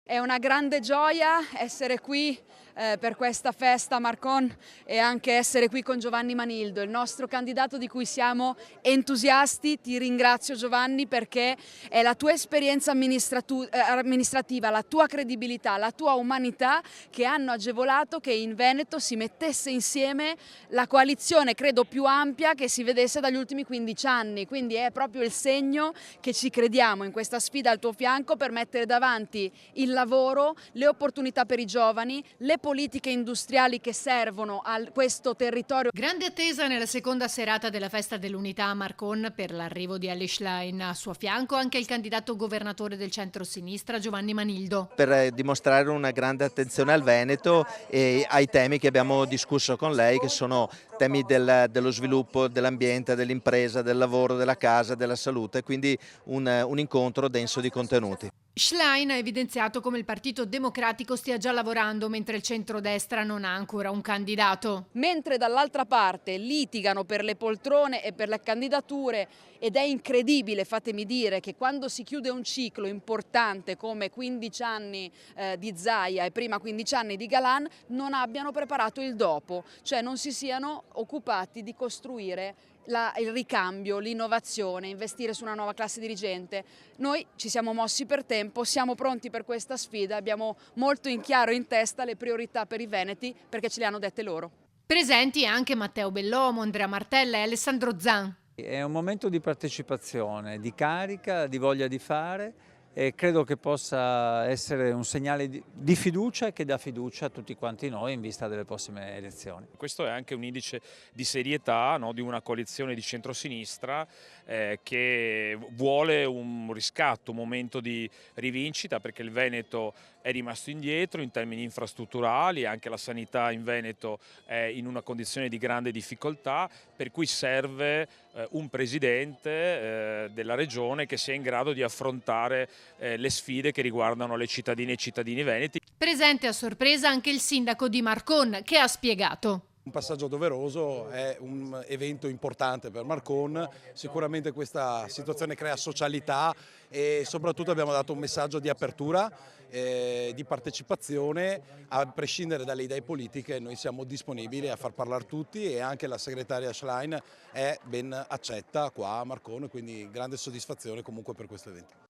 È una grande gioia essere qui per questa festa Marcon e anche essere qui con Giovanni Manildo, il nostro candidato di cui siamo entusiasti. Ti ringrazio Giovanni perché è la tua esperienza amministrativa, la tua credibilità, la tua umanità che hanno agevolato che in Veneto si mettesse insieme la coalizione, credo più ampia che si vedesse dagli ultimi 15 anni, quindi è proprio il segno che ci crediamo in questa sfida al tuo fianco per mettere davanti il lavoro, le opportunità per i giovani, le politiche industriali che servono a questo territorio. Grande attesa nella seconda serata della Festa dell'Unità a Marcon per l'arrivo di Elly Schlein. A suo fianco anche il candidato governatore del centro-sinistra Giovanni Manildo. Per dimostrare una grande attenzione al Veneto e ai temi che abbiamo discusso con lei, che sono temi dello sviluppo, dell'ambiente, dell'impresa, del lavoro, della casa, della salute, quindi un incontro denso di contenuti. Schlein ha evidenziato come il Partito Democratico stia già lavorando mentre il centrodestra non ha ancora un candidato. Mentre dall'altra parte litigano per le poltrone e per le candidature ed è incredibile, fatemi dire, che quando si chiude un ciclo importante come 15 anni di Zaia e prima 15 anni di Galan non abbiano preparato il dopo, cioè non si siano occupati di costruire il ricambio, l'innovazione, investire su una nuova classe dirigente. Noi ci siamo mossi per tempo, siamo pronti per questa sfida, abbiamo molto in chiaro in testa le priorità per i veneti perché ce le hanno dette loro. Presenti anche Matteo Bellomo, Andrea Martella e Alessandro Zan. È un momento di partecipazione, di carica, di voglia di fare e credo che possa essere un segnale di fiducia che dà fiducia a tutti quanti noi in vista delle prossime elezioni. Questo è anche un indice di serietà, no, di una coalizione di centrosinistra che vuole un riscatto, un momento di rivincita perché il Veneto è rimasto indietro in termini infrastrutturali, anche la sanità in Veneto è in una condizione di grande difficoltà, per cui serve un presidente della regione che sia in grado di affrontare le sfide che riguardano le cittadine e i cittadini veneti. Presente a sorpresa anche il sindaco di Marcon che ha spiegato. Un passaggio doveroso, è un evento importante per Marcon, sicuramente questa situazione crea socialità e soprattutto abbiamo dato un messaggio di apertura, di partecipazione, a prescindere dalle idee politiche noi siamo disponibili a far parlare tutti e anche la segretaria Schlein è ben accetta qua a Marcon, quindi grande soddisfazione comunque per questo evento.